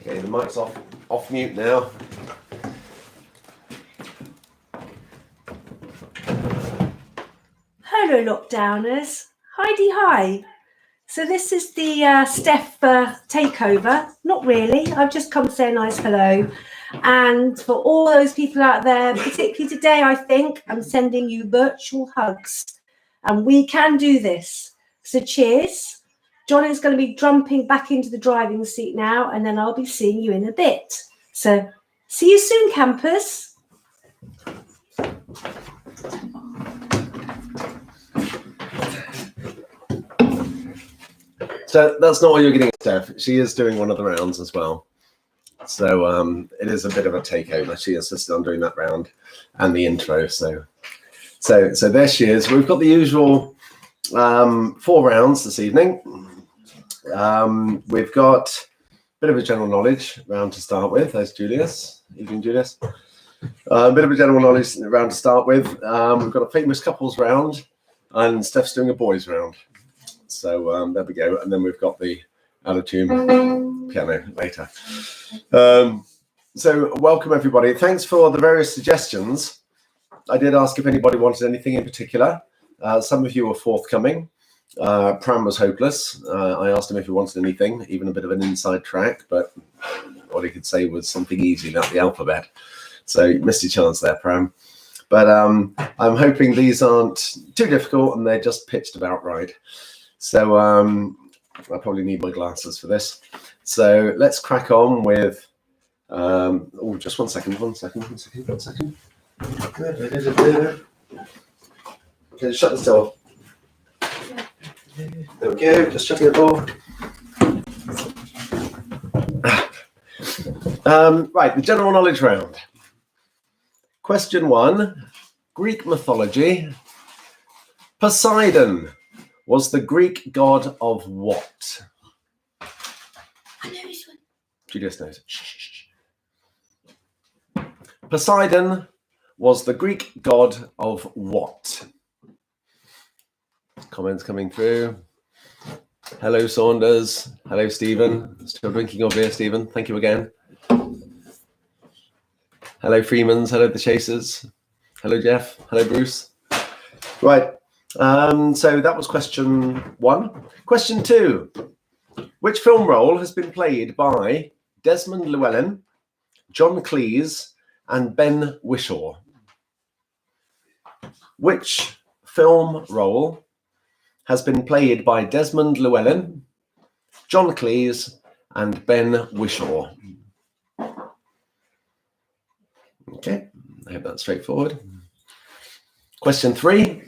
Okay, the mic's off mute now. Hello, lockdowners. Heidi, hi. So this is the Steph takeover. Not really. I've just come to say a nice hello. And for all those people out there, particularly today, I think, I'm sending you virtual hugs. And we can do this. So cheers. John is going to be jumping back into the driving seat now, and then I'll be seeing you in a bit. So see you soon, campers. So that's not what you're getting, Steph. She is doing one of the rounds as well. So it is a bit of a takeover. She insisted on doing that round and the intro. So there she is. We've got the usual 4 rounds this evening. We've got a bit of a general knowledge round to start with. There's Julius. Evening, Julius. A bit of a general knowledge round to start with. We've got a famous couples round, and Steph's doing a boys round. So there we go. And then we've got the out of tune piano later. So welcome everybody. Thanks for the various suggestions. I did ask if anybody wanted anything in particular. Some of you were forthcoming. Pram was hopeless. I asked him if he wanted anything, even a bit of an inside track, but all he could say was something easy like the alphabet. So you missed your chance there, Pram. But I'm hoping these aren't too difficult and they're just pitched about right. So I probably need my glasses for this. So let's crack on with, oh, just one second. Okay, shut this door. There we go, just shutting the door. Right, the general knowledge round. Question 1, Greek mythology. Poseidon was the Greek god of what? I know this one. Julius knows. Shh. Poseidon was the Greek god of what? Comments coming through. Hello, Saunders. Hello, Stephen. Still drinking your beer, Stephen. Thank you again. Hello, Freemans. Hello, the Chasers. Hello, Jeff. Hello, Bruce. Right. So that was question 1. Question 2. Which film role has been played by Desmond Llewellyn, John Cleese, and Ben Whishaw? Which film role has been played by Desmond Llewellyn, John Cleese, and Ben Whishaw? Okay, I hope that's straightforward. Question 3.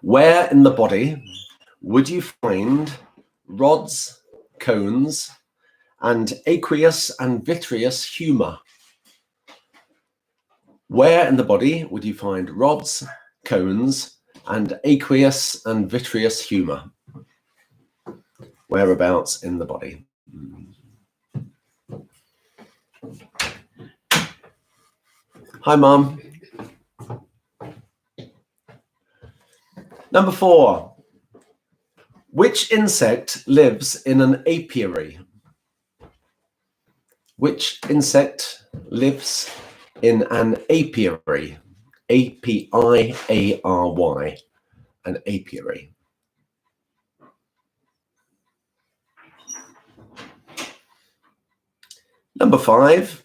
Where in the body would you find rods, cones, and aqueous and vitreous humor? Where in the body would you find rods, cones, and aqueous and vitreous humor? Whereabouts in the body? Hi, Mum. Number 4. Which insect lives in an apiary? Which insect lives in an apiary? A-P-I-A-R-Y. An apiary. Number 5.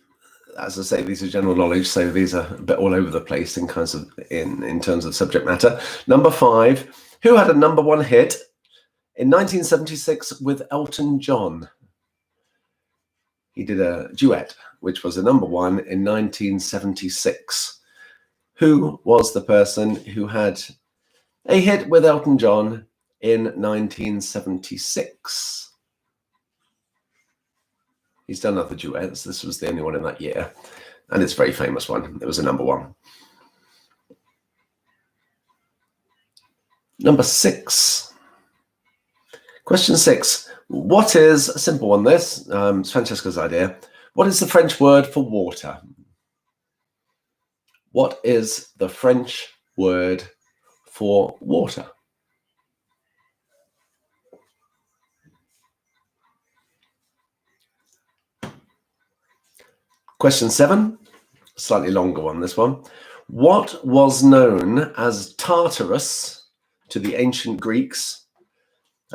As I say, these are general knowledge, so these are a bit all over the place in terms of subject matter. Number 5. Who had a number 1 hit in 1976 with Elton John? He did a duet, which was a number 1 in 1976. Who was the person who had a hit with Elton John in 1976? He's done other duets. This was the only one in that year. And it's a very famous one. It was a number 1. Number 6. Question 6. What is, a simple one this, it's Francesca's idea. What is the French word for water? What is the French word for water? Question 7, slightly longer one, this one. What was known as Tartarus to the ancient Greeks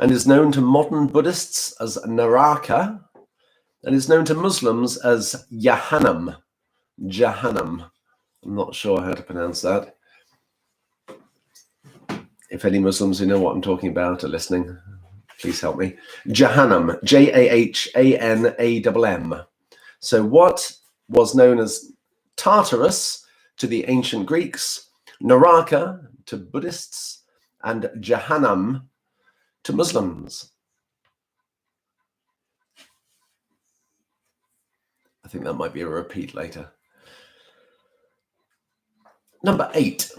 and is known to modern Buddhists as Naraka and is known to Muslims as Jahannam? Jahannam. I'm not sure how to pronounce that. If any Muslims who know what I'm talking about are listening, please help me. Jahannam, Jahannam. So what was known as Tartarus to the ancient Greeks, Naraka to Buddhists, and Jahannam to Muslims? I think that might be a repeat later. Number 8,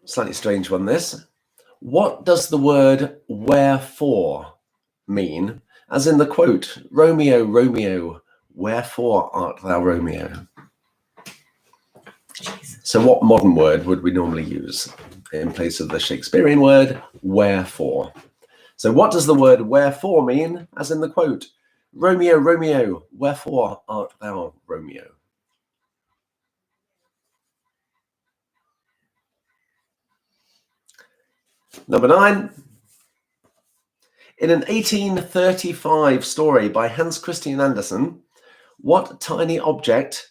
slightly strange one this. What does the word wherefore mean? As in the quote, Romeo, Romeo, wherefore art thou Romeo? So what modern word would we normally use in place of the Shakespearean word wherefore? So what does the word wherefore mean? As in the quote, Romeo, Romeo, wherefore art thou Romeo? Number 9. In an 1835 story by Hans Christian Andersen, what tiny object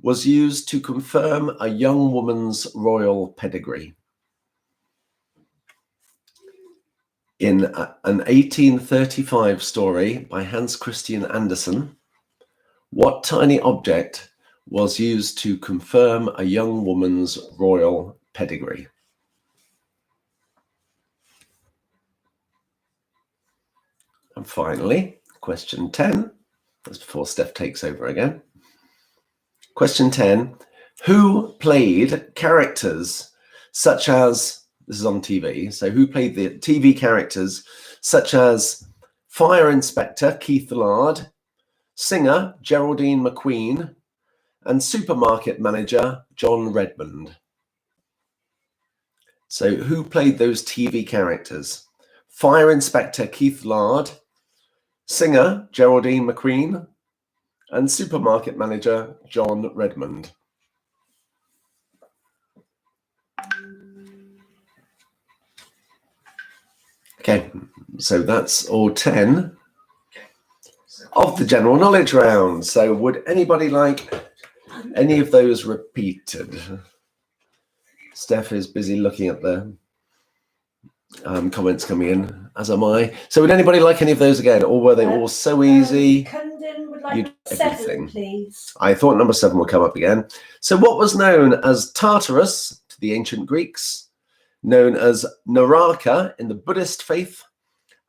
was used to confirm a young woman's royal pedigree? In an 1835 story by Hans Christian Andersen, what tiny object was used to confirm a young woman's royal pedigree? And finally, question 10. That's before Steph takes over again. Question 10. Who played characters such as, this is on TV, so who played the TV characters such as Fire Inspector Keith Lard, singer Geraldine McQueen, and supermarket manager John Redmond? So who played those TV characters? Fire Inspector Keith Lard, singer Geraldine McQueen, and supermarket manager John Redmond. Okay, so that's all 10 of the general knowledge round. So would anybody like any of those repeated? Steph is busy looking at the comments coming in, as am I. So would anybody like any of those again, or were they all so easy? Cundon would like 7, please. I thought number 7 would come up again. So what was known as Tartarus to the ancient Greeks, known as Naraka in the Buddhist faith,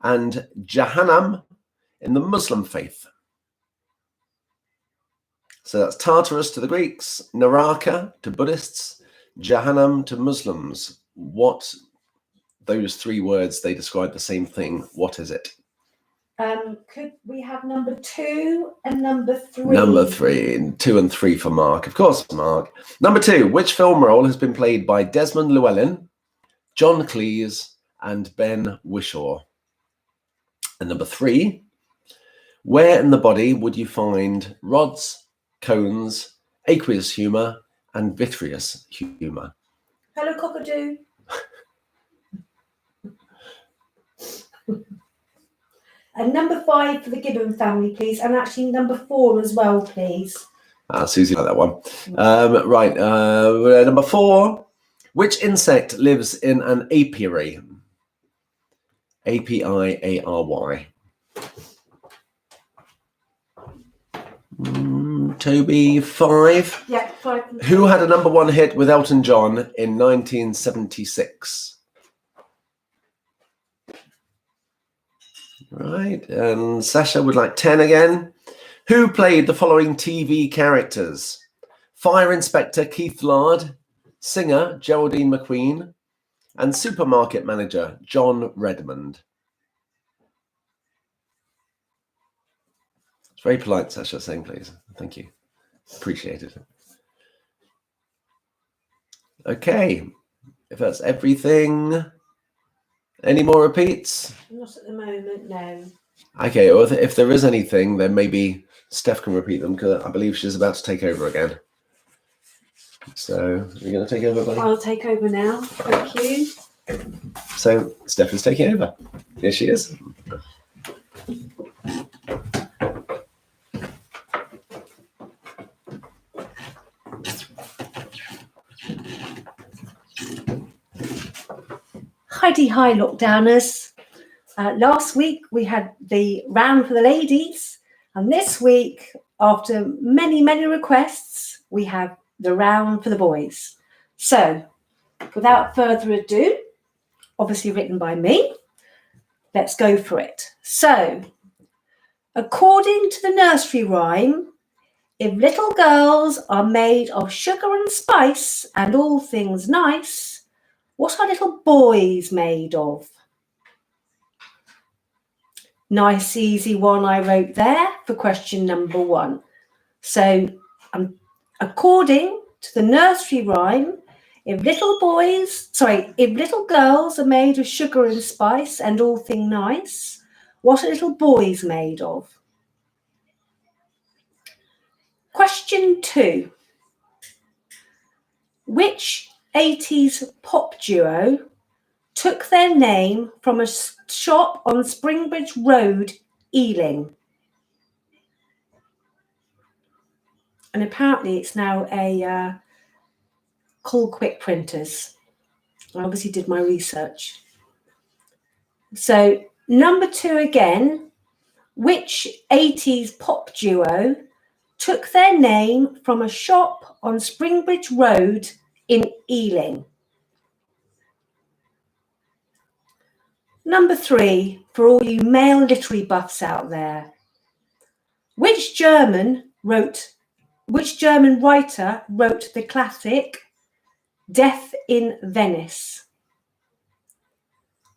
and Jahannam in the Muslim faith? So that's Tartarus to the Greeks, Naraka to Buddhists, Jahannam to Muslims. What, those 3 words, they describe the same thing. What is it? Could we have number 2 and number 3? Number 3, 2 and 3 for Mark. Of course, Mark. Number 2, which film role has been played by Desmond Llewellyn, John Cleese, and Ben Whishaw? And number 3, where in the body would you find rods, cones, aqueous humour, and vitreous humour? Hello, cockadoo. And number 5 for the Gibbon family, please. And actually number 4 as well, please. Susie like that one. Right, number 4. Which insect lives in an apiary? A-P-I-A-R-Y. Toby, 5. Yeah, 5. Who had a number 1 hit with Elton John in 1976? Right, and Sasha would like 10 again. Who played the following TV characters? Fire Inspector Keith Lard, singer Geraldine McQueen, and supermarket manager John Redmond. It's very polite, Sasha, saying please. Thank you. Appreciate it. Okay, if that's everything. Any more repeats? Not at the moment, no. Okay, or if there is anything, then maybe Steph can repeat them because I believe she's about to take over again. So you're going to take over, buddy? I'll take over now. Thank you. So Steph is taking over. Here she is. Hi lockdowners. Last week we had the round for the ladies, and this week, after many requests, we have the round for the boys. So without further ado, obviously written by me, let's go for it. So according to the nursery rhyme, if little girls are made of sugar and spice and all things nice, what are little boys made of? Nice, easy one I wrote there for question number 1. So, according to the nursery rhyme, if little girls are made of sugar and spice and all thing nice, what are little boys made of? Question 2. Which 80s pop duo took their name from a shop on Springbridge Road, Ealing? And apparently it's now a Cool Quick Printers. I obviously did my research. So number 2 again, which 80s pop duo took their name from a shop on Springbridge Road in Ealing? Number 3, for all you male literary buffs out there, which German writer wrote the classic Death in Venice?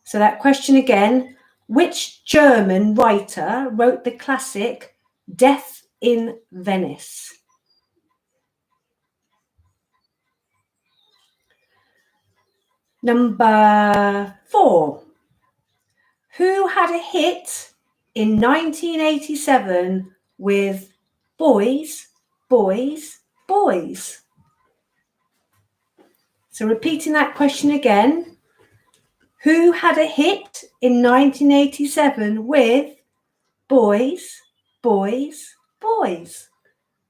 So that question again, which German writer wrote the classic Death in Venice? Number 4, who had a hit in 1987 with Boys, Boys, Boys? So repeating that question again, who had a hit in 1987 with Boys, Boys, Boys?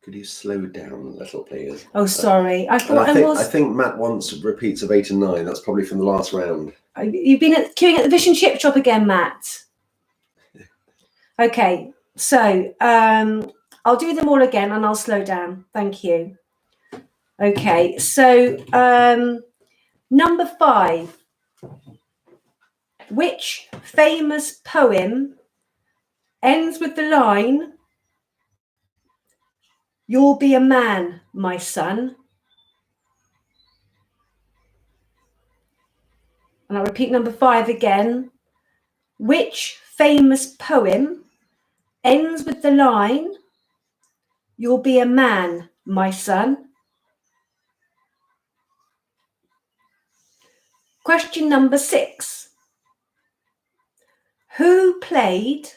Could you slow down a little, please? Oh, sorry. I think Matt wants repeats of 8 and 9. That's probably from the last round. You've been queuing at the fish and chip shop again, Matt. Okay, so I'll do them all again and I'll slow down. Thank you. Okay, so number 5. Which famous poem ends with the line, "You'll be a man, my son"? And I'll repeat number 5 again. Which famous poem ends with the line, "You'll be a man, my son"? Question number 6. Who played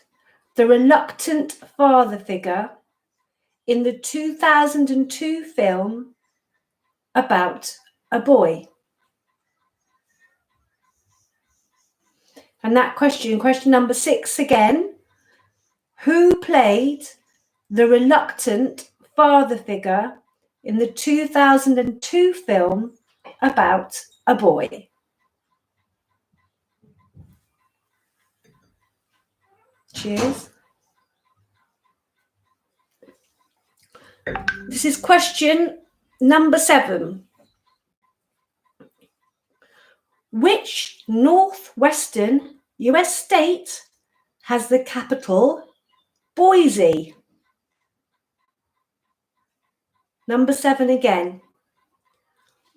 the reluctant father figure in the 2002 film about a boy? And that question number 6 again. Who played the reluctant father figure in the 2002 film about a boy? Cheers. This is question number 7. Which northwestern US state has the capital Boise? Number 7 again.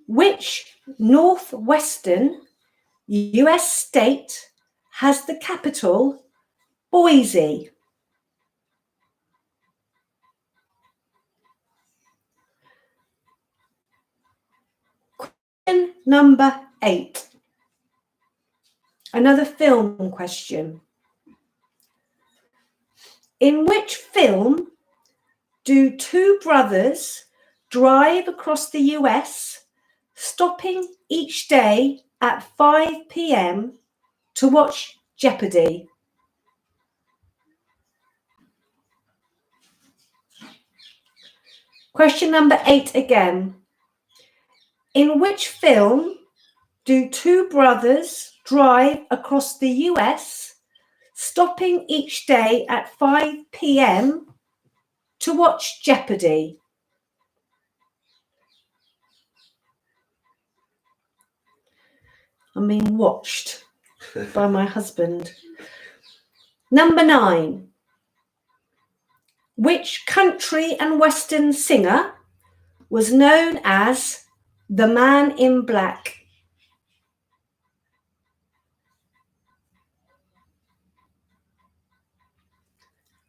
Which northwestern US state has the capital Boise? Question number 8. Another film question. In which film do two brothers drive across the US, stopping each day at 5 p.m. to watch Jeopardy? Question number 8 again. In which film do two brothers drive across the US, stopping each day at 5 p.m. to watch Jeopardy? I'm being watched by my husband. Number 9. Which country and western singer was known as the Man in Black?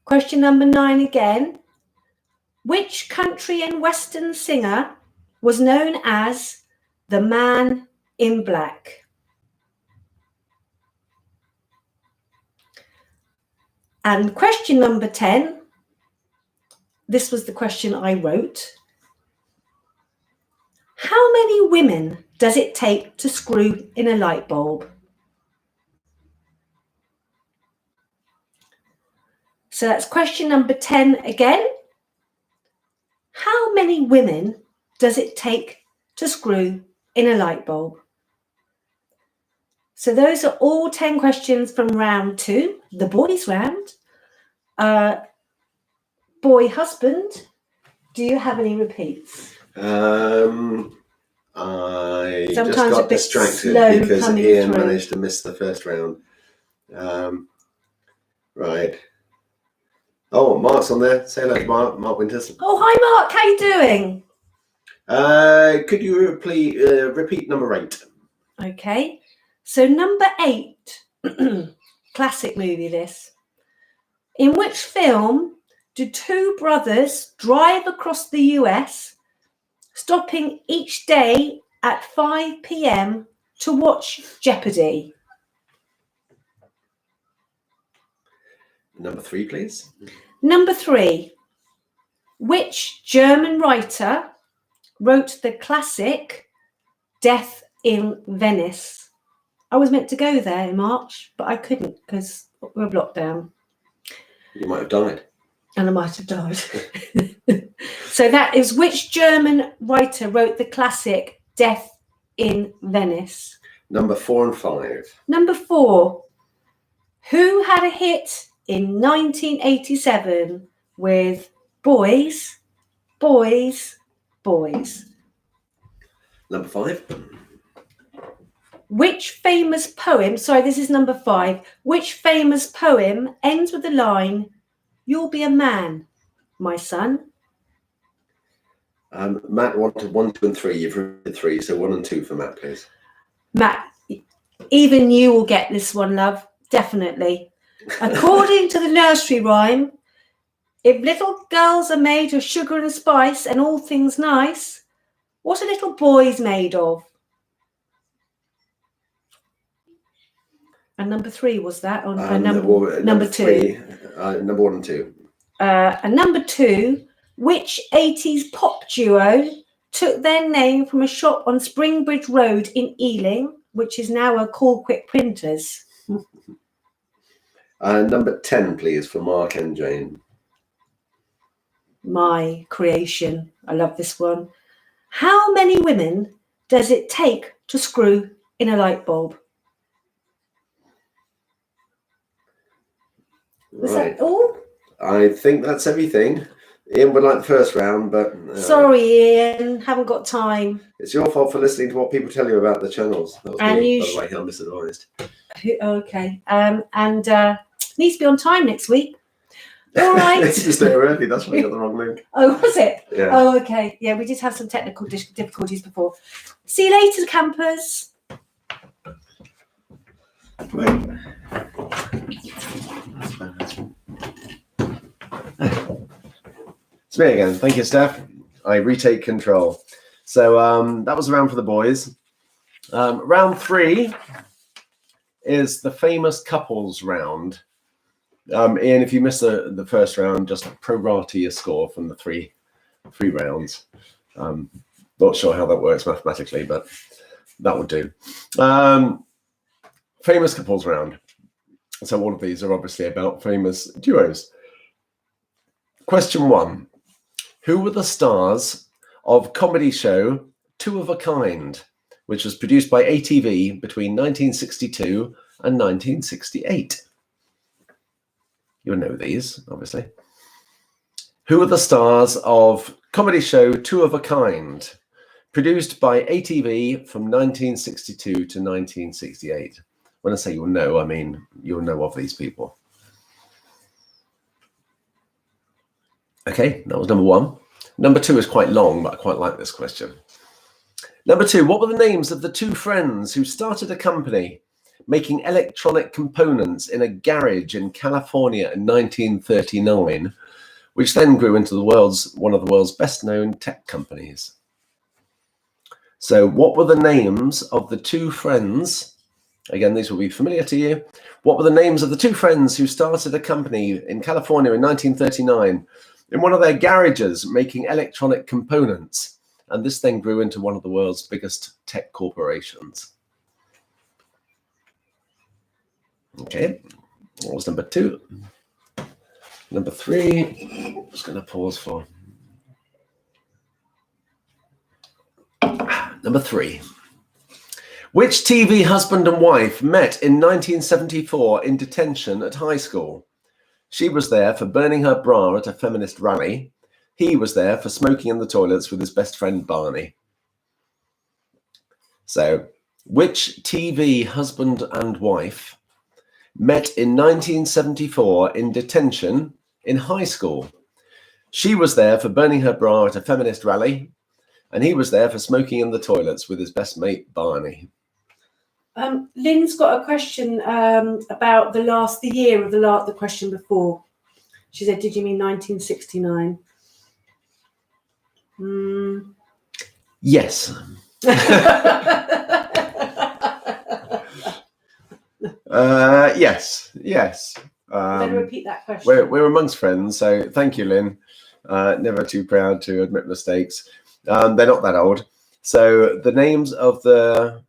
Question number 9 again. Which country and western singer was known as the Man in Black? And question number 10. This was the question I wrote. How many women does it take to screw in a light bulb? So that's question number 10 again. How many women does it take to screw in a light bulb? So those are all 10 questions from round 2, the boys' round. Boy husband, do you have any repeats? I Sometimes just a got bit distracted slow because coming Ian through. managed to miss the first round. Right. Oh, Mark's on there. Say hello to Mark Winters. Oh, hi Mark, how you doing? Could you repeat number 8? Okay, so number 8, classic movie this. In which film do two brothers drive across the US, stopping each day at 5 p.m. to watch Jeopardy? Number 3, please. Number 3, which German writer wrote the classic Death in Venice? I was meant to go there in March, but I couldn't because we're blocked down. You might have died. And I might have died. So that is which German writer wrote the classic Death in Venice? Number 4 and 5. Number 4, who had a hit in 1987 with Boys, Boys, Boys? Number 5. Which famous poem, sorry, this is number 5. Which famous poem ends with the line, "You'll be a man, my son"? Matt wanted 1, 2 and 3. You've read 3, so 1 and 2 for Matt, please. Matt, even you will get this one, love, definitely. According to the nursery rhyme, if little girls are made of sugar and spice and all things nice, what are little boys made of? And number 3 was that, or number 2? 3, number 1 and 2. And number 2, which 80s pop duo took their name from a shop on Springbridge Road in Ealing, which is now a Call Quick Printers? Number 10, please, for Mark and Jane. My creation. I love this one. How many women does it take to screw in a light bulb? Was Right. that all? I think that's everything. Ian would like the first round, but... Sorry, Ian. Haven't got time. It's your fault for listening to what people tell you about the channels. That was And me, you by the way, I'm misadvised. Okay. And needs to be on time next week. All right. It's just there early. That's why I got the wrong link. Oh, was it? Yeah. Oh, okay. Yeah, we did have some technical difficulties before. See you later, campers. Right. It's me again. Thank you, Steph. I retake control. So that was the round for the boys. Round 3 is the famous couples round. Ian, if you missed the first round, just prorate your score from the three rounds. Not sure how that works mathematically, but that would do. Famous couples round. So all of these are obviously about famous duos. Question 1. Who were the stars of comedy show Two of a Kind, which was produced by ATV between 1962 and 1968? You'll know these, obviously. Who are the stars of comedy show Two of a Kind, produced by ATV from 1962 to 1968? When I say you'll know, I mean you'll know of these people. Okay, that was number 1. Number 2 is quite long, but I quite like this question. Number 2, what were the names of the two friends who started a company making electronic components in a garage in California in 1939, which then grew into one of the world's best-known tech companies? So what were the names of the two friends? Again, these will be familiar to you. What were the names of the two friends who started a company in California in 1939 in one of their garages making electronic components? And this then grew into one of the world's biggest tech corporations. Okay, what was number 2? Number 3, I'm just going to pause for. Number 3. Which TV husband and wife met in 1974 in detention at high school? She was there for burning her bra at a feminist rally. He was there for smoking in the toilets with his best friend Barney. So, which TV husband and wife met in 1974 in detention in high school? She was there for burning her bra at a feminist rally, and he was there for smoking in the toilets with his best mate Barney. Lynn's got a question about the year of the question before. She said, "Did you mean 1969?" Yes. Yes. Better repeat that question. We're amongst friends, so thank you, Lynn. Never too proud to admit mistakes. They're not that old. So the names of the...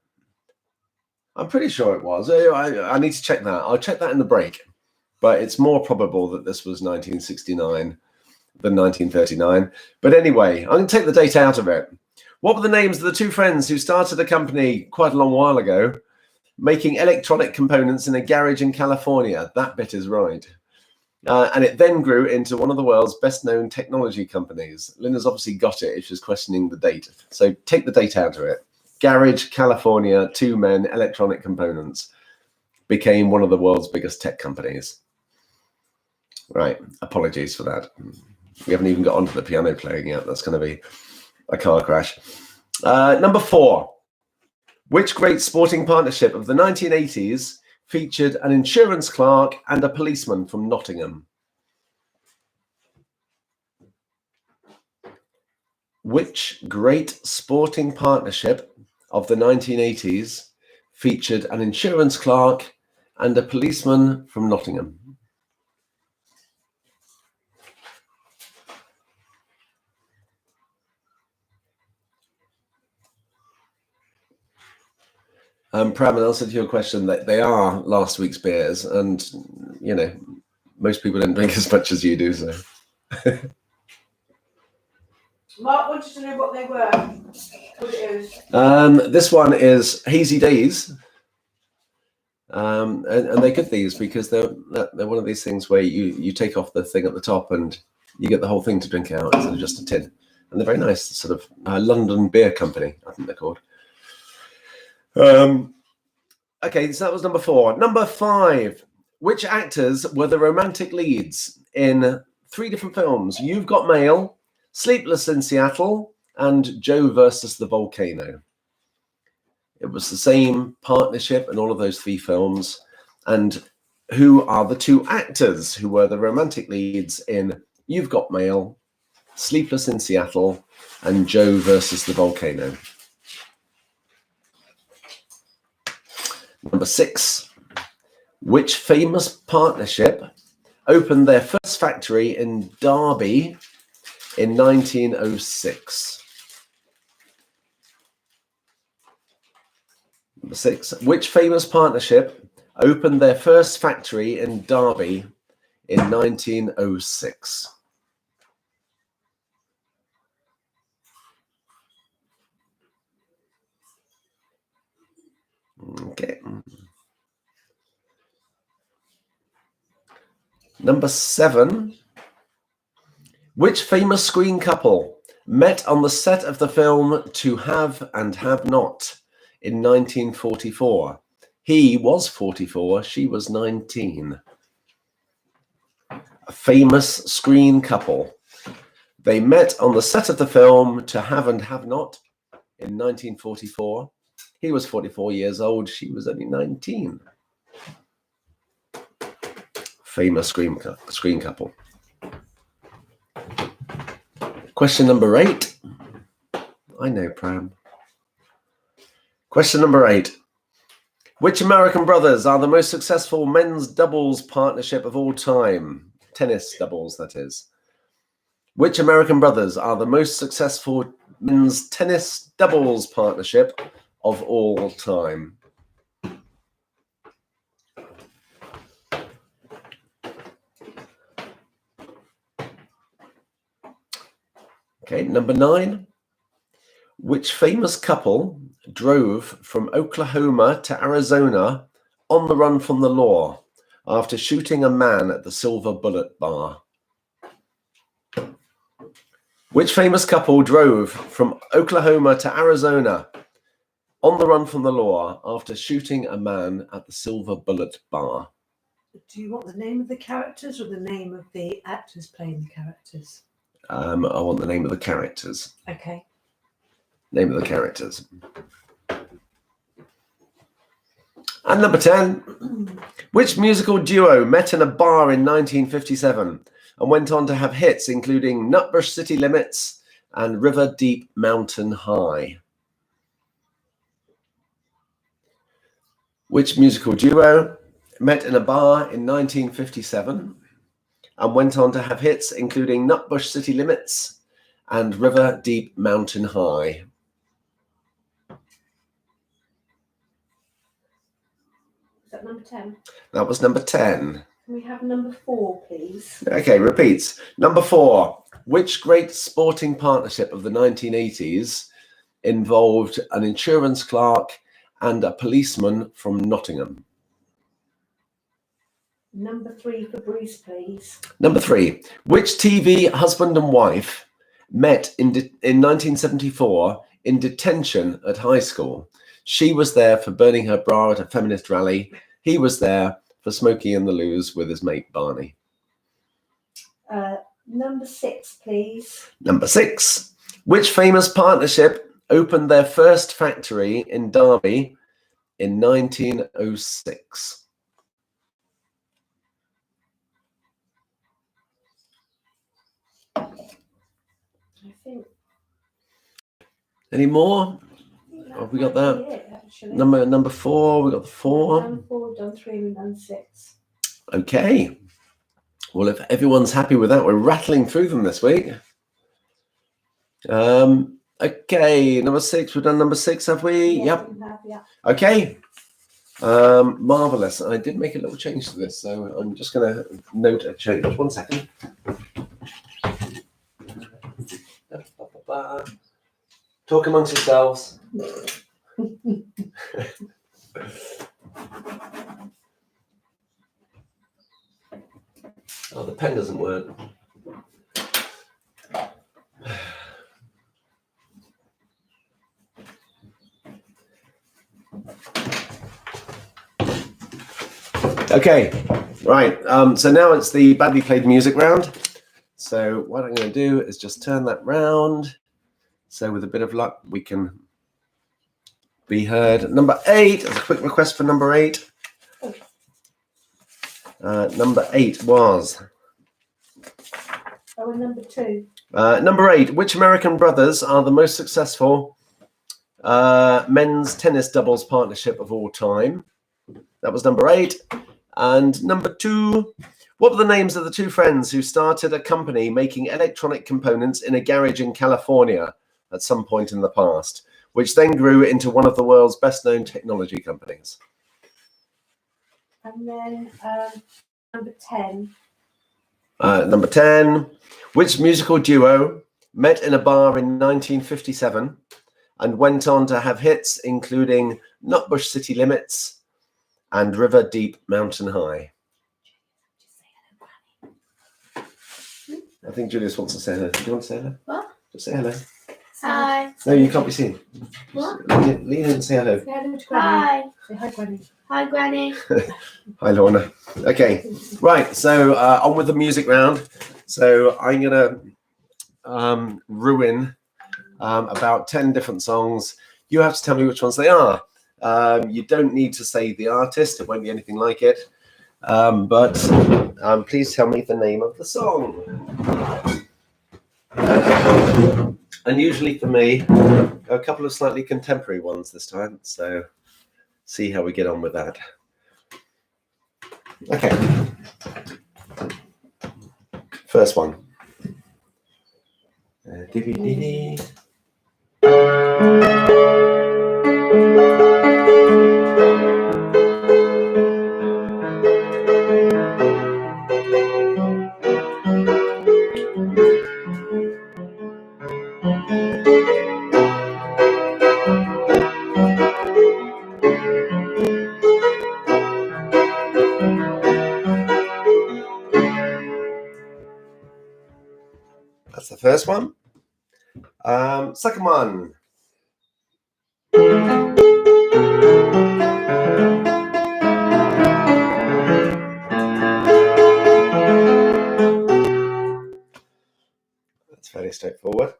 I'm pretty sure it was. I need to check that. I'll check that in the break. But it's more probable that this was 1969 than 1939. But anyway, I'm going to take the date out of it. What were the names of the two friends who started a company quite a long while ago, making electronic components in a garage in California? That bit is right. And it then grew into one of the world's best-known technology companies. Linda's obviously got it if she's questioning the date. So take the date out of it. Garage, California, two men, electronic components. Became one of the world's biggest tech companies. Right, apologies for that. We haven't even got onto the piano playing yet. That's going to be a car crash. Number 4. Which great sporting partnership of the 1980s featured an insurance clerk and a policeman from Nottingham? Which great sporting partnership of the 1980s featured an insurance clerk and a policeman from Nottingham? Pram, in answer to your question, that they are last week's beers, and you know, most people don't drink as much as you do. So, Mark wanted to know what they were. What it is. This one is Hazy Days, and they're good, these, because they're one of these things where you take off the thing at the top and you get the whole thing to drink out instead of just a tin, and they're very nice. Sort of London Beer Company, I think they're called. Okay, so that was number 4. Number 5. Which actors were the romantic leads in 3 different films? You've Got Mail, Sleepless in Seattle, and Joe versus the Volcano. It was the same partnership in all of those 3 films. And who are the 2 actors who were the romantic leads in You've Got Mail, Sleepless in Seattle, and Joe versus the Volcano? Number 6. Which famous partnership opened their first factory in Derby in 1906? Number 6. Which famous partnership opened their first factory in Derby in 1906? Okay. Number 7. Which famous screen couple met on the set of the film To Have and Have Not in 1944? He was 44, she was 19. A famous screen couple. They met on the set of the film To Have and Have Not in 1944. He was 44 years old, she was only 19. Famous screen couple. Question number 8. I know, Pram. Question number 8. Which American brothers are the most successful men's doubles partnership of all time? Tennis doubles, that is. Which American brothers are the most successful men's tennis doubles partnership of all time? Okay, number 9. Which famous couple drove from Oklahoma to Arizona on the run from the law after shooting a man at the Silver Bullet Bar? Which famous couple drove from Oklahoma to Arizona on the run from the law after shooting a man at the Silver Bullet Bar? Do you want the name of the characters or the name of the actors playing the characters? I want the name of the characters. Okay. Name of the characters. And number 10. Which musical duo met in a bar in 1957 and went on to have hits including Nutbush City Limits and River Deep Mountain High? Which musical duo met in a bar in 1957 and went on to have hits including Nutbush City Limits and River Deep Mountain High? Is that number 10? That was number 10. Can we have number 4, please? Okay, repeats. Number 4. Which great sporting partnership of the 1980s involved an insurance clerk and a policeman from Nottingham? Number 3 for Bruce, please. Number 3. Which TV husband and wife met in 1974 in detention at high school? She was there for burning her bra at a feminist rally. He was there for Smokey and the Loos with his mate Barney. Number 6, please. Number 6. Which famous partnership opened their first factory in Derby in 1906? I think. Any more? Have we got that? Number 4, we got the 4. Done 4, done 3, and done 6. Okay. Well, if everyone's happy with that, we're rattling through them this week. Okay, number 6. We've done number 6, have we? Yeah, Yep. we have, yeah. Okay. Marvelous. I did make a little change to this, so I'm just going to note a change. Just 1 second. Talk amongst yourselves. Oh, the pen doesn't work. Okay, right. So now it's the badly played music round. So what I'm going to do is just turn that round. So with a bit of luck, we can be heard. Number 8, a quick request for number 8. Number 8 was... Oh, and number 2. Number 8, which American brothers are the most successful men's tennis doubles partnership of all time? That was number 8. And number 2, What were the names of the two friends who started a company making electronic components in a garage in California at some point in the past, which then grew into one of the world's best-known technology companies? And then number 10. Number 10. Which musical duo met in a bar in 1957 and went on to have hits including Nutbush City Limits and River Deep Mountain High? I think Julius wants to say hello. Do you want to say hello? What? Just say hello. Hi. No, you can't be seen. What? Lean in and say hello. Say hello to Granny. Hi. Say hi, Granny. Hi, Granny. Hi, Lorna. Okay, right. So on with the music round. So I'm gonna ruin about 10 different songs. You have to tell me which ones they are. You don't need to say the artist. It won't be anything like it. But please tell me the name of the song. And usually for me, a couple of slightly contemporary ones this time. So see how we get on with that. Okay. First one. That's the first one. Second one. That's fairly straightforward.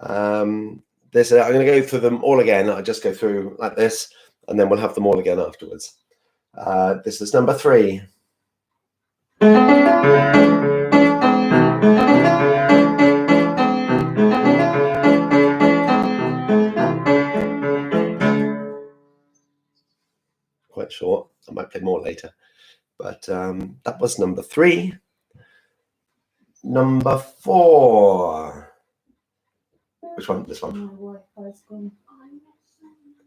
I'm going to go through them all again. I'll just go through like this, and then we'll have them all again afterwards. This is number 3. Quite short. I might play more later. But that was number 3. Number 4. Which one? This one.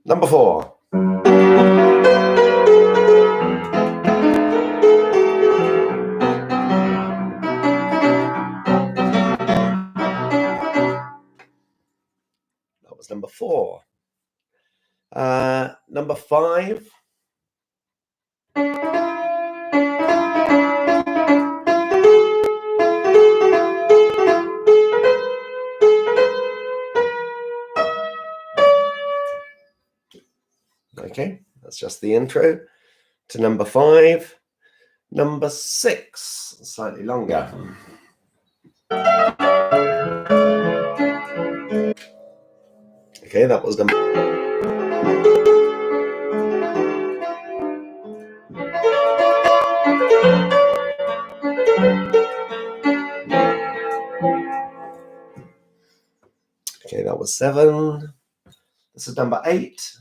Number 4. That was number 4. Number 5. Okay, that's just the intro to number 5. Number 6, slightly longer. Okay, that was number. Okay, that was 7. This is number 8.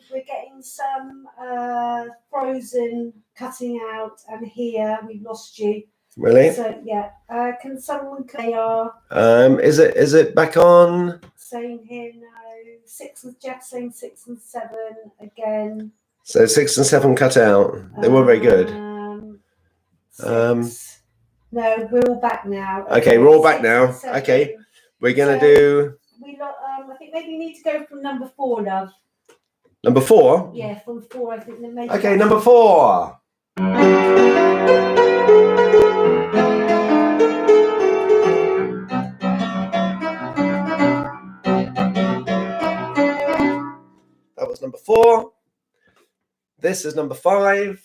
We're getting some frozen cutting out, and here we've lost you. Really? So yeah, can someone they are Is it back on? saying here no? 6 and Jeff saying 6 and 7 again. So 6 and 7 cut out. They weren't very good. 6. No, we're all back now. Okay, we're all back 6 now. and 7. Okay, we're gonna So, do I think maybe you need to go from number 4, love. number 4. Yeah, from 4. I think that maybe. Okay, number 4. That was number 4. This is number 5.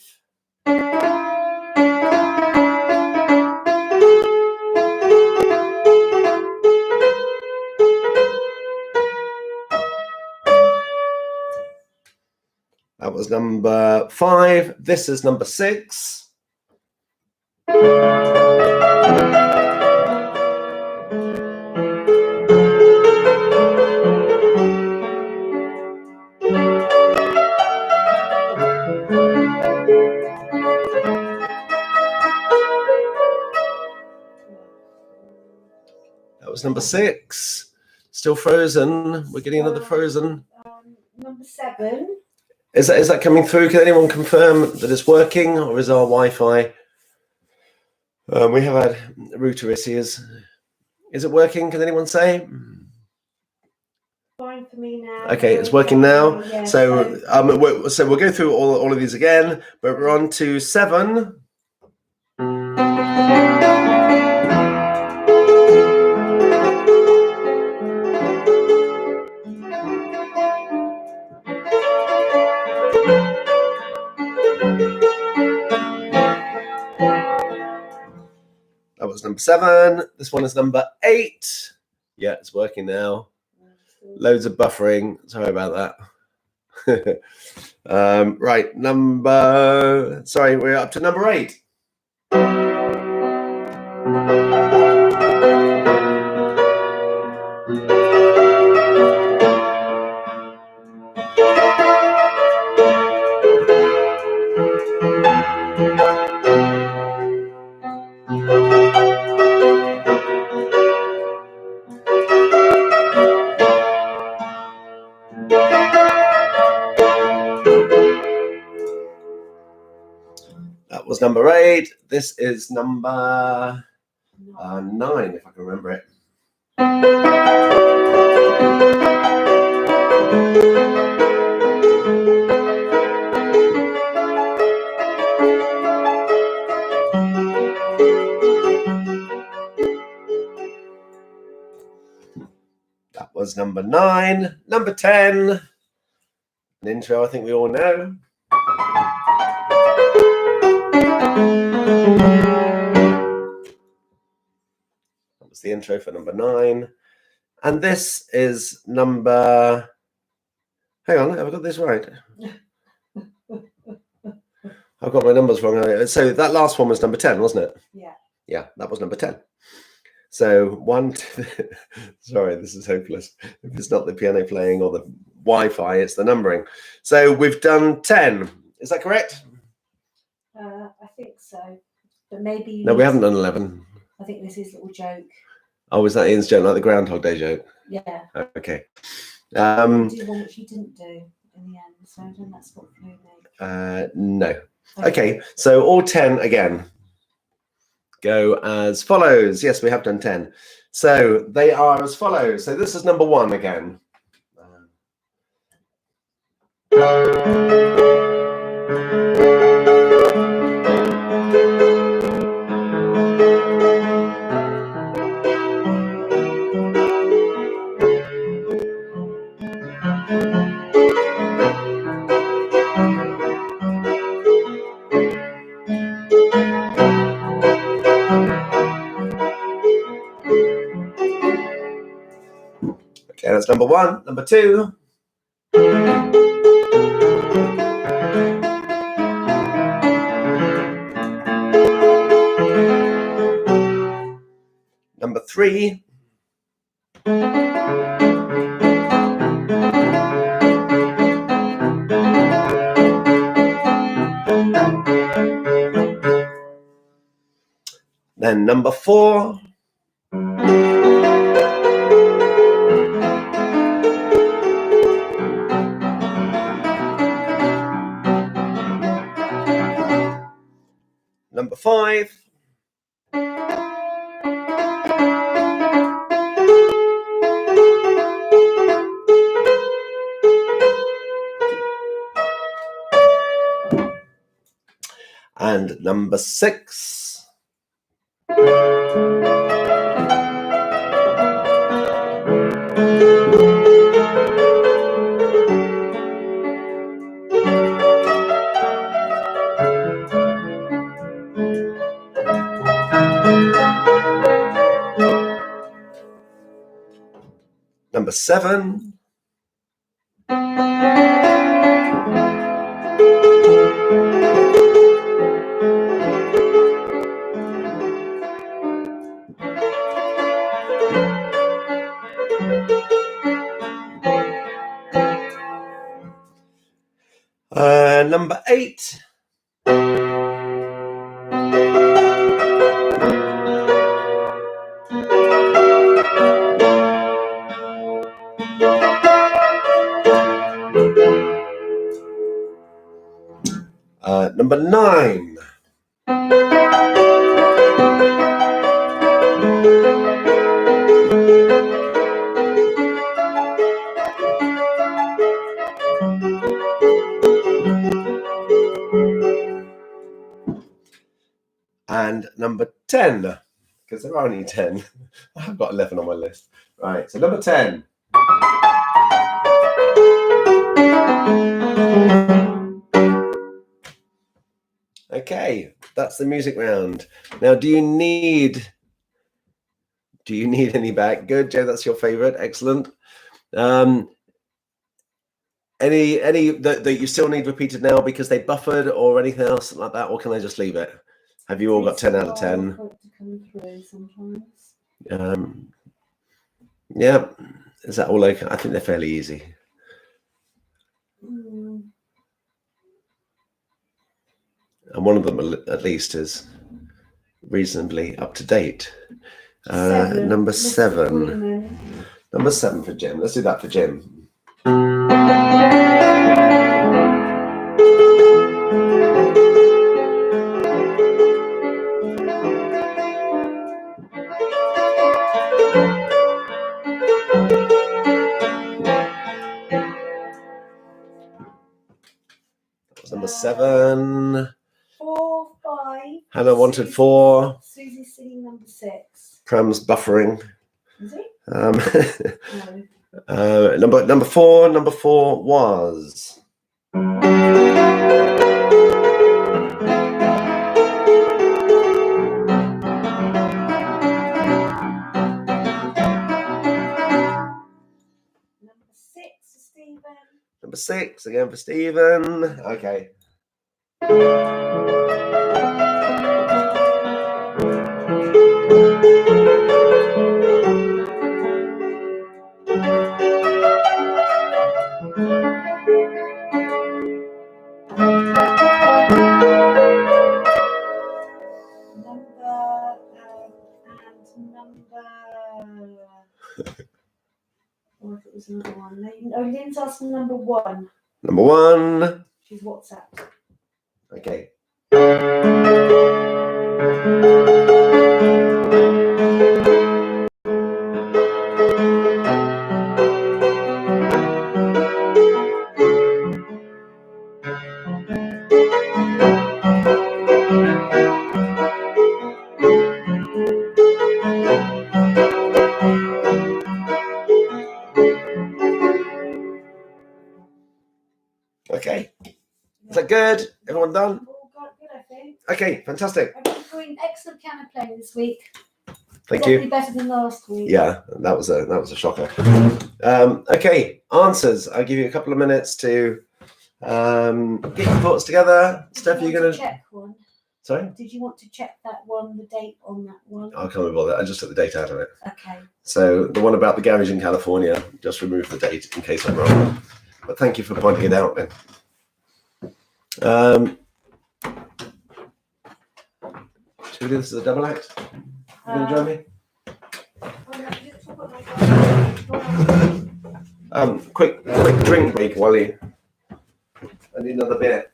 That was number 5. This is number 6. That was number 6. Still frozen. We're getting another frozen. Number 7. Is that coming through? Can anyone confirm that it's working, or is our Wi-Fi? We have had router issues. Is it working? Can anyone say? Fine for me now. Okay, it's working now. Yeah, so we'll go through all of these again, but we're on to 7. That was number 7. This one is number 8. Yeah, it's working now. Loads of buffering. Sorry about that. Right, we're up to number 8. That was number 8. This is number 9, if I can remember it. That was number 9. Number 10. An intro I think we all know. That was the intro for number 9. And this is number... Hang on, have I got this right? I've got my numbers wrong. So that last one was number 10, wasn't it? Yeah. Yeah, that was number 10. So 1, 2... Sorry, this is hopeless. If it's not the piano playing or the Wi-Fi, it's the numbering. So we've done 10. Is that correct? I think so. But maybe... No, we haven't done 11. I think this is a little joke. Oh, was that Ian's joke, like the Groundhog Day joke? Yeah. Okay. Do one which you didn't do in the end, so I don't that's what flew me. No. Okay, so all 10 again go as follows. Yes, we have done 10. So they are as follows. So this is number 1 again. Okay, that's number 1. Number 2. Number 3. Then number 4. Number 5. And number 6. Number 7. 8. Number 9. And number 10, because there are only 10. I've got 11 on my list. Right, so number 10. Okay, that's the music round. Now, do you need any back? Good, Joe, that's your favorite. Excellent. Any that you still need repeated now because they buffered or anything else like that, or can I just leave it? Have you all got 10 out of 10? Yeah, is that all okay? I think they're fairly easy. And one of them at least is reasonably up to date. Number 7. Number 7 for Jim. Let's do that for Jim. That was number 7. 4, 5. Hannah wanted 4. Susie's singing number 6. Pram's buffering. Is it? No. Number 4. Number 4 was. Number 6 for Stephen. Number 6 again for Stephen. Okay. Or if it was another one. No, Lynn's asking number 1. Number 1. She's WhatsApp. Okay. Okay. Is that good? Everyone done? All got good, I think. Okay, fantastic. Everyone's doing excellent piano playing this week. Thank Definitely you. better than last week. Yeah, that was a shocker. Okay, answers. I'll give you a couple of minutes to get your thoughts together. Steph, you're gonna check one. Sorry? Did you want to check that one, the date on that one? I can't be bothered. I just took the date out of it. Okay. So the one about the garage in California, just remove the date in case I'm wrong. But thank you for pointing it out then. Should we do this as a double act? You gonna join me? Quick drink break while you. I need another beer.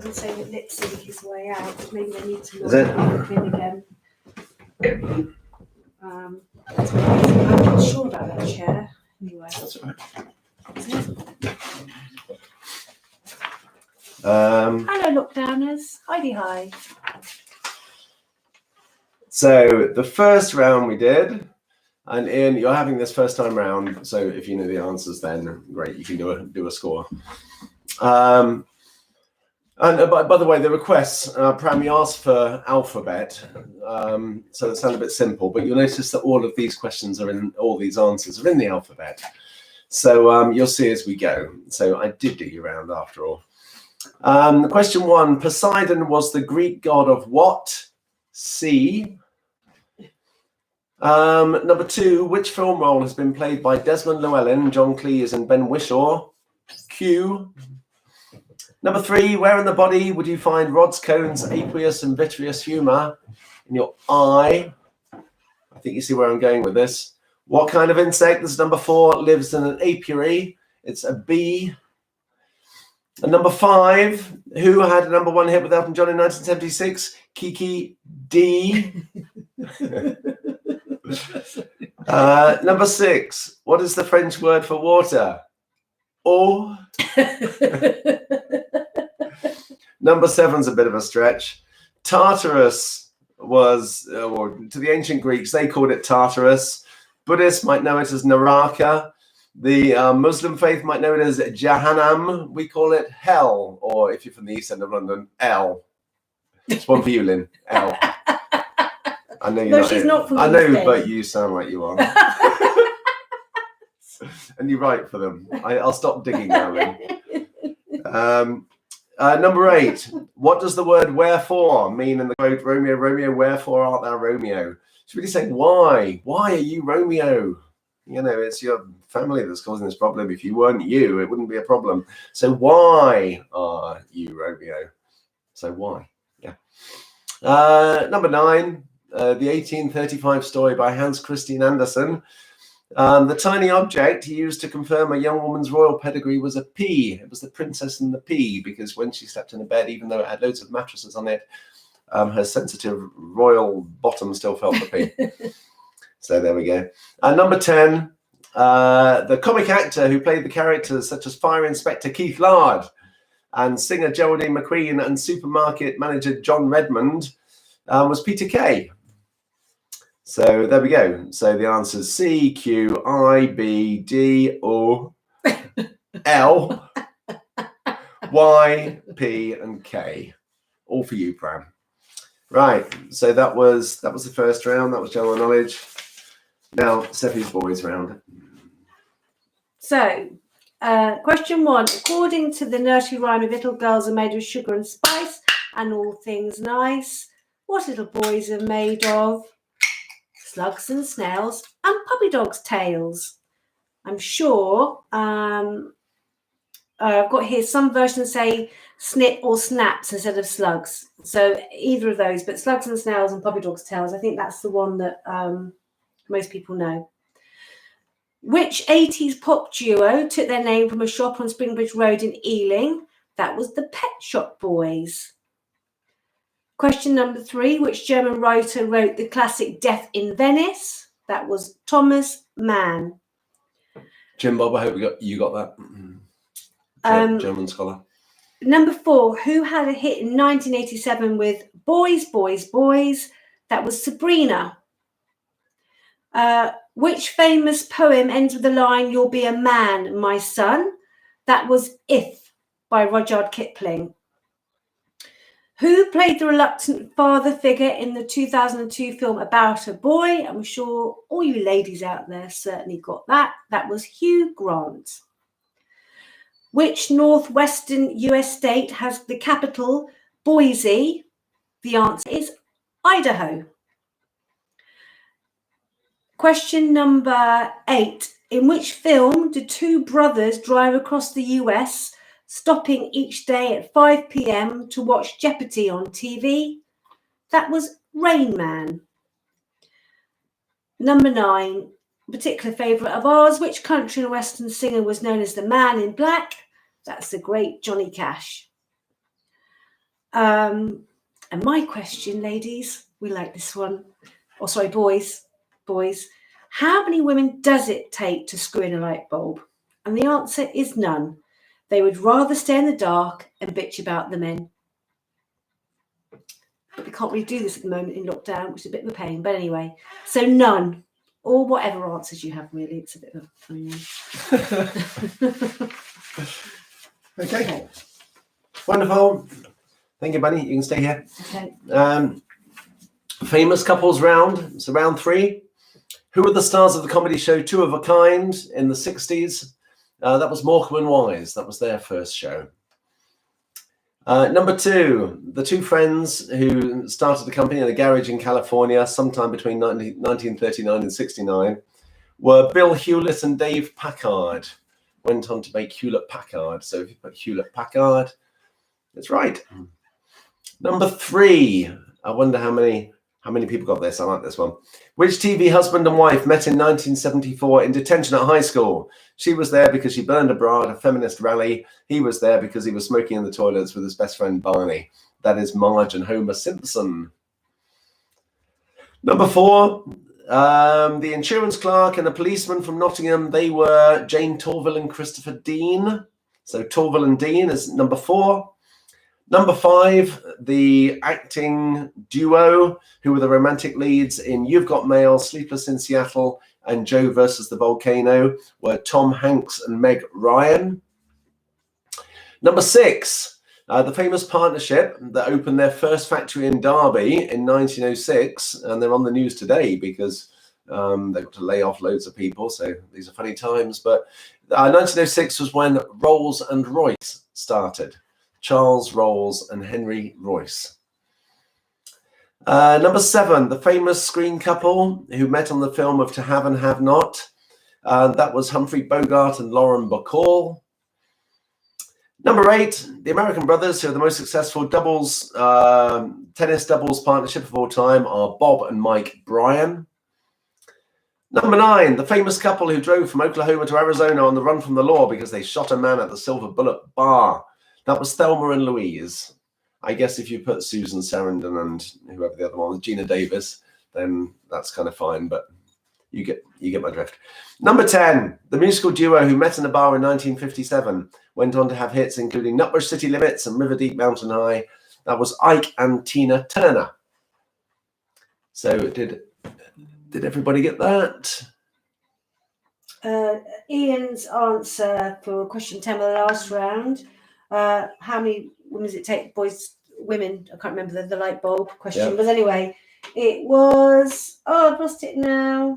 I would say that lip sync is way out. Maybe they need to Is it? look in again. I'm not sure about that chair. Anyway. That's all right. Hello, lockdowners. Heidi, hi. So the first round we did, and Ian, you're having this first time round. So if you know the answers, then great, you can do a score. And by the way, the requests, Pram, you asked for alphabet, so it sounded a bit simple, but you'll notice that all of these questions all these answers are in the alphabet. So you'll see as we go. So I did do your round after all. Question 1. Poseidon was the Greek god of what? C. Number 2. Which film role has been played by Desmond Llewellyn, John Cleese, and Ben Whishaw? Q. Number 3. Where in the body would you find rods, cones, aqueous, and vitreous humor? In your eye. I think you see where I'm going with this. What kind of insect? This is number 4. Lives in an apiary. It's a bee. And number 5. Who had a number 1 hit with Elton John in 1976? Kiki D. Number 6. What is the French word for water? Eau. Number 7's a bit of a stretch. Tartarus was, or to the ancient Greeks, they called it Tartarus. Buddhists might know it as Naraka. The Muslim faith might know it as Jahannam. We call it hell, or if you're from the east end of London, L. It's one for you, Lynn. L. I know you're she's not from the I know, East End. but you sound like you are. And you write for them. I'll stop digging now, Lynn. Number 8. What does the word wherefore mean in the quote, Romeo, Romeo, wherefore art thou Romeo? It's really saying why? Why are you Romeo? You know, it's your family that's causing this problem. If you weren't you, it wouldn't be a problem. So why are you Romeo? So why? Yeah. Number 9, the 1835 story by Hans Christian Andersen. The tiny object he used to confirm a young woman's royal pedigree was a pea. It was the princess and the pea, because when she slept in a bed, even though it had loads of mattresses on it, her sensitive royal bottom still felt the pea. So there we go. Number 10, the comic actor who played the characters such as Fire Inspector Keith Lard and singer Geraldine McQueen and supermarket manager John Redmond was Peter Kay. So there we go. So the answer is C, Q, I, B, D, O, L, Y, P, and K. All for you, Pram. Right. So that was the first round. That was general knowledge. Now, Seffi's boys round. So, question 1. According to the nursery rhyme of little girls are made of sugar and spice and all things nice, what little boys are made of? Slugs and snails and puppy dogs' tails. I'm sure I've got here some versions say snip or snaps instead of slugs. So either of those, but slugs and snails and puppy dogs' tails. I think that's the one that most people know. Which 80s pop duo took their name from a shop on Springbridge Road in Ealing? That was the Pet Shop Boys. Question number 3. Which German writer wrote the classic Death in Venice? That was Thomas Mann. Jim Bob, I hope you got that. German scholar. Number 4. Who had a hit in 1987 with Boys, Boys, Boys? That was Sabrina. Which famous poem ends with the line, "You'll be a man, my son"? That was If by Rudyard Kipling. Who played the reluctant father figure in the 2002 film About a Boy? I'm sure all you ladies out there certainly got that. That was Hugh Grant. Which northwestern US state has the capital Boise? The answer is Idaho. Question number 8. In which film do two brothers drive across the US, stopping each day at 5 p.m. to watch Jeopardy on TV? That was Rain Man. Number 9, a particular favourite of ours. Which country and western singer was known as the Man in Black? That's the great Johnny Cash. And my question, ladies, we like this one. Oh, sorry, boys. How many women does it take to screw in a light bulb? And the answer is none. They would rather stay in the dark and bitch about the men. But we can't really do this at the moment in lockdown, which is a bit of a pain. But anyway, so none. Or whatever answers you have, really. It's a bit of a funny one. Okay. Wonderful. Thank you, Bunny. You can stay here. Okay. Famous couples round. So round 3. Who were the stars of the comedy show Two of a Kind in the 60s? That was Morecambe and Wise. That was their first show. Number 2, the two friends who started a company in a garage in California sometime between 1939 and 69 were Bill Hewlett and Dave Packard. Went on to make Hewlett-Packard. So if you put Hewlett-Packard, it's right. Number 3, I wonder how many people got this. I like this one. Which TV husband and wife met in 1974 in detention at high school? She was there because she burned a bra at a feminist rally. He was there because he was smoking in the toilets with his best friend Barney. That is Marge and Homer Simpson. Number 4, the insurance clerk and a policeman from Nottingham. They were Jane Torville and Christopher Dean. So Torville and Dean is number 4. Number 5, the acting duo who were the romantic leads in You've Got Mail, Sleepless in Seattle, and Joe versus the Volcano were Tom Hanks and Meg Ryan. Number 6, the famous partnership that opened their first factory in Derby in 1906, and they're on the news today because they've got to lay off loads of people, so these are funny times. But 1906 was when Rolls and Royce started. Charles Rolls and Henry Royce. Number 7, the famous screen couple who met on the film of To Have and Have Not. That was Humphrey Bogart and Lauren Bacall. Number 8, the American brothers who are the most successful tennis doubles partnership of all time are Bob and Mike Bryan. Number 9, the famous couple who drove from Oklahoma to Arizona on the run from the law because they shot a man at the Silver Bullet Bar. That was Thelma and Louise. I guess if you put Susan Sarandon and whoever the other one was, Gina Davis, then that's kind of fine, but you get my drift. Number 10, the musical duo who met in a bar in 1957 went on to have hits including Nutbush City Limits and River Deep Mountain High. That was Ike and Tina Turner. So did everybody get that? Ian's answer for question 10 of the last round. How many women does it take? Women, I can't remember the light bulb question. But anyway, it was, I've lost it now.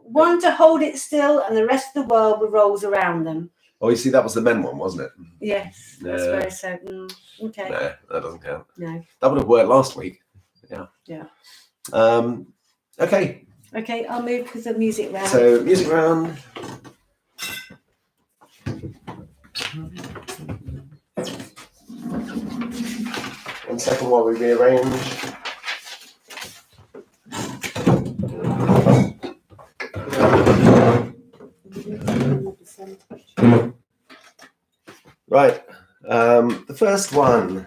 One to hold it still and the rest of the world revolves around them. Oh, you see, that was the men one, wasn't it? Yes, that's very so. Okay. No, that doesn't count. No. That would have worked last week. Yeah. Yeah. Okay. Okay, I'll move to the music round. So, music round. 1 second while we rearrange. Right, the first one.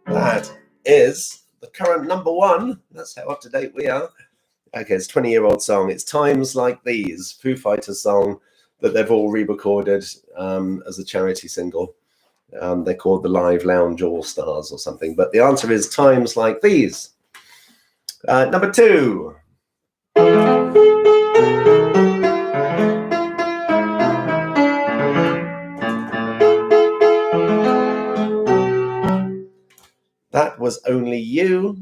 That is the current number 1. That's how up to date we are. Okay, it's a 20-year-old song. It's Times Like These, Foo Fighters song that they've all re-recorded as a charity single. They're called the Live Lounge All Stars or something. But the answer is Times Like These. Number 2. That was Only You,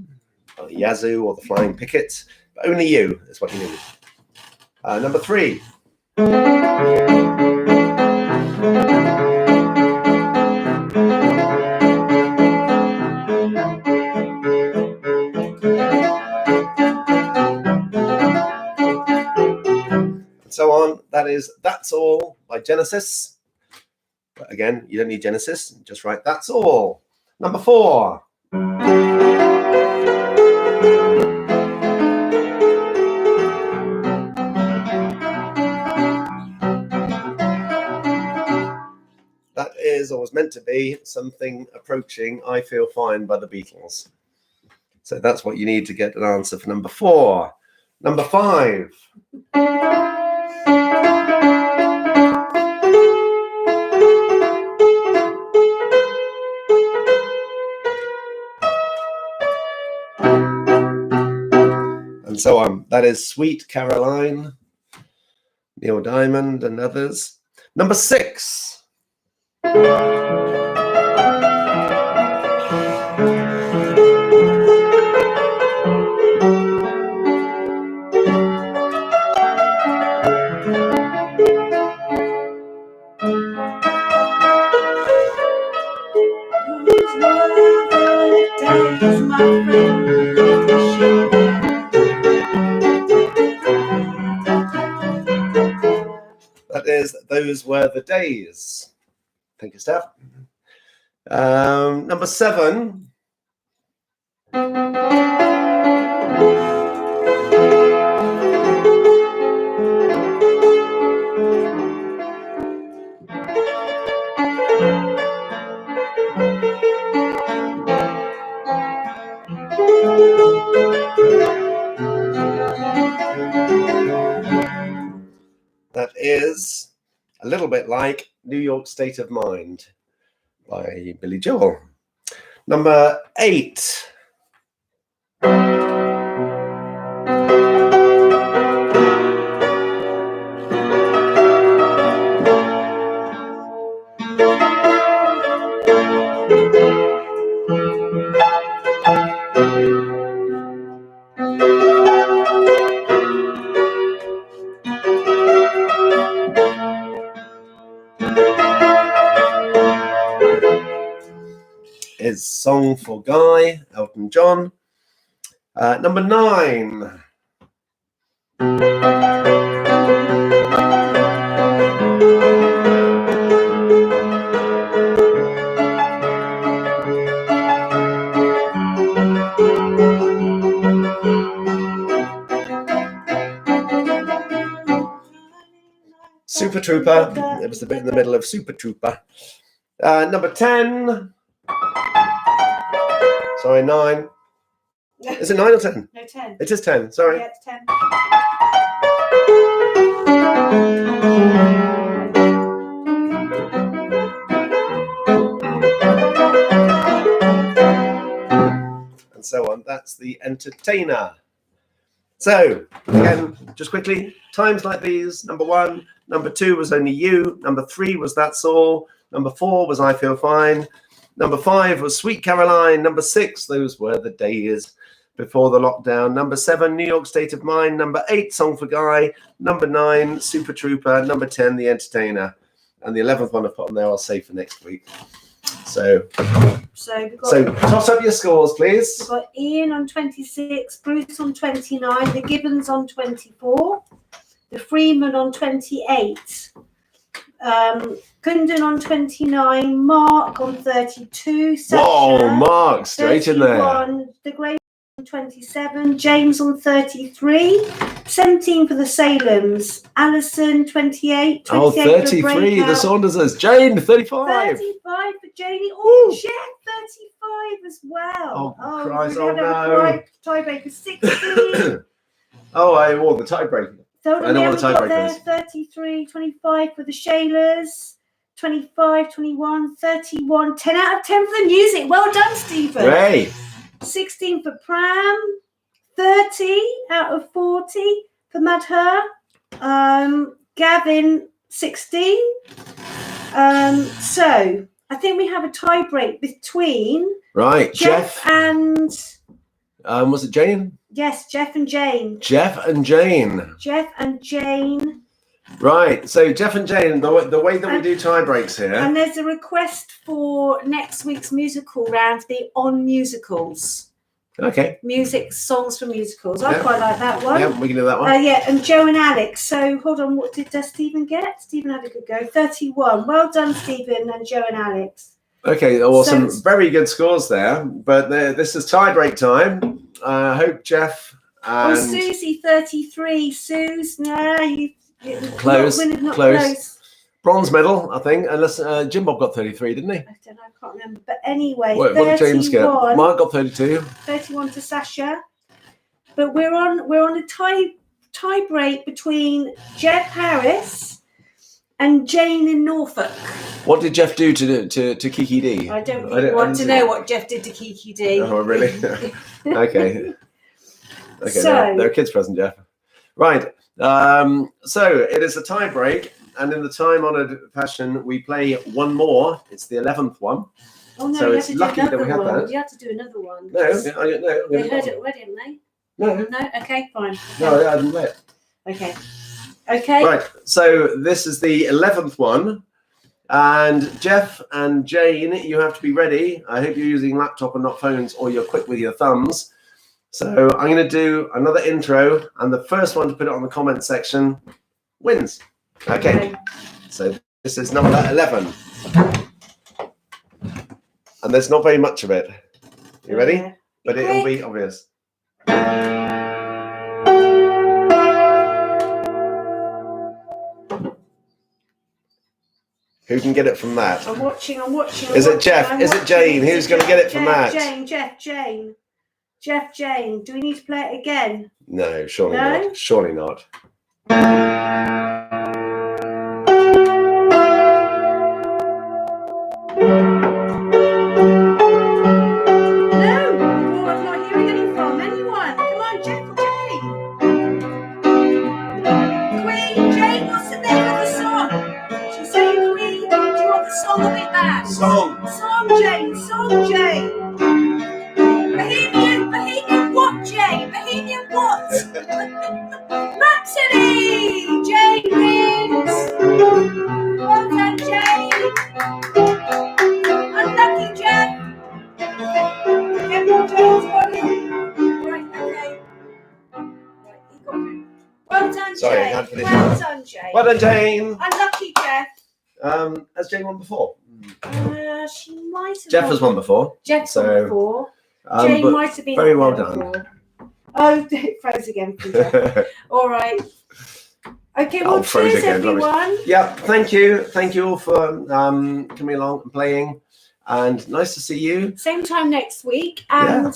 or the Yazoo, or the Flying Pickets. But Only You is what you needed. Number 3. And so on. That is That's All by Genesis. But again, you don't need Genesis. Just write That's All. Number 4. That is, or was meant to be, something approaching I Feel Fine by the Beatles. So that's what you need to get an answer for number 4. Number 5. That is Sweet Caroline, Neil Diamond and others. Number 6. That is Those Were the Days. Thank you, Steph. Number 7. That is A Little Bit Like New York State of Mind by Billy Joel. Number 8. Is Song for Guy, Elton John. Number 9. Super Trooper. It was the bit in the middle of Super Trooper. Number 10. Sorry, 9. Is it 9 or 10? No, 10. It is 10. Sorry. Yeah, it's 10. And so on. That's The Entertainer. So, again, just quickly, times like these. Number 1. Number 2 was Only You. Number 3 was That's All. Number 4 was I Feel Fine. Number 5 was Sweet Caroline. Number 6, Those Were the Days Before the Lockdown. Number 7, New York State of Mind. Number 8, Song for Guy. Number 9, Super Trooper. Number 10, The Entertainer. And the 11th one I put on there, I'll save for next week. So toss up your scores, please. We've got Ian on 26, Bruce on 29, the Gibbons on 24, the Freeman on 28. Kunden on 29, Mark on 32, Sasha, Whoa, Mark, straight in there. 31, the Grey on 27, James on 33, 17 for the Salems, Alison 28, 28 Oh, 33, for the Breakout, Saunderses. Jane, 35. 35 for Janie. Oh, Jeff, 35 as well. Oh, Christ, we're gonna have a tiebreaker 16. Oh, I wore the tiebreaker. So I know what the tiebreaker there, is. 33, 25 for the Shailers, 25, 21, 31, 10 out of 10 for the music. Well done, Stephen. Great. 16 for Pram, 30 out of 40 for Madhur, Gavin, 16. So I think we have a tie break between Right, Jeff and... was it Jane? Yes, Jeff and Jane. Jeff and Jane. Jeff and Jane. Right, so Jeff and Jane, the way that we do tie breaks here. And there's a request for next week's musical round to be on musicals. Okay. Music, songs for musicals. I quite like that one. Yeah, we can do that one. Yeah, and Joe and Alex. So hold on, what did Stephen get? Stephen had a good go. 31. Well done, Stephen and Joe and Alex. Okay, awesome. Very good scores there. But this is tie break time. I hope Jeff and... Oh, Susie, 33. Suze, no, you... Close, not close. Bronze medal, I think, unless Jim Bob got 33, didn't he? I don't know, I can't remember. But anyway, What did James get? Mark got 32. 31 to Sasha. But we're on a tie break between Jeff Harris and Jane in Norfolk. What did Jeff do to Kiki D? I don't really want to know what Jeff did to Kiki D. Oh, really? Okay. Okay, So, they're a kids present, Jeff. Right. So it is a tie break, and in the time-honoured fashion, we play one more. It's the 11th one. Oh no, So you it's have to do lucky that another we had one. that. You have to do another one. No, because no. they heard it already, haven't they? No, No? Okay, fine. no, I didn't play it. Okay. Okay. Right. So this is the 11th one. And Jeff and Jane, you have to be ready. I hope you're using laptop and not phones, or you're quick with your thumbs. So I'm going to do another intro, and the first one to put it on the comment section wins. Okay. So this is number 11. And there's not very much of it. You ready? Yeah. But it'll be obvious. Who can get it from that? I'm watching. Is it Jeff? Is it Jane? Who's going to get it from that? Jane. Jeff, Jane. Do we need to play it again? No, surely No? not. Surely not. No. Oh, I'm not hearing anything from anyone. Come on, Jeff or Jane. Queen, Jane, what's the name of the song? She's saying Queen. Do you want the song or the band? Song. Song, Jane. Bohemian what, Jane? Bohemian what? Maxine! Jane wins! Well done, Jane! Unlucky, Jeff! Everyone, Jane's got it. Right, okay. Right, he got it. Well done, Sorry, I Jane. can't finish Well it. done, Jane. Well done, Jane. Unlucky, Jeff. Has Jane won before? She might have Jeff has won before. Jeff's so, won before. Jane but might have been very up well there done. before. Oh, it froze again. Peter. All right. Okay, well, froze cheers, again, rubbish. everyone. Yeah, thank you. Thank you all for coming along and playing. And nice to see you. Same time next week. And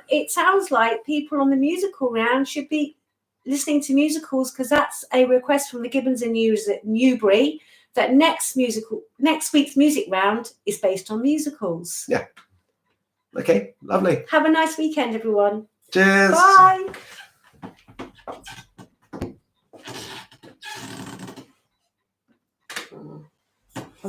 it sounds like people on the musical round should be listening to musicals, because that's a request from the Gibbons and News at Newbury, that next week's music round is based on musicals. Yeah. Okay, lovely. Have a nice weekend, everyone. Cheers. Bye.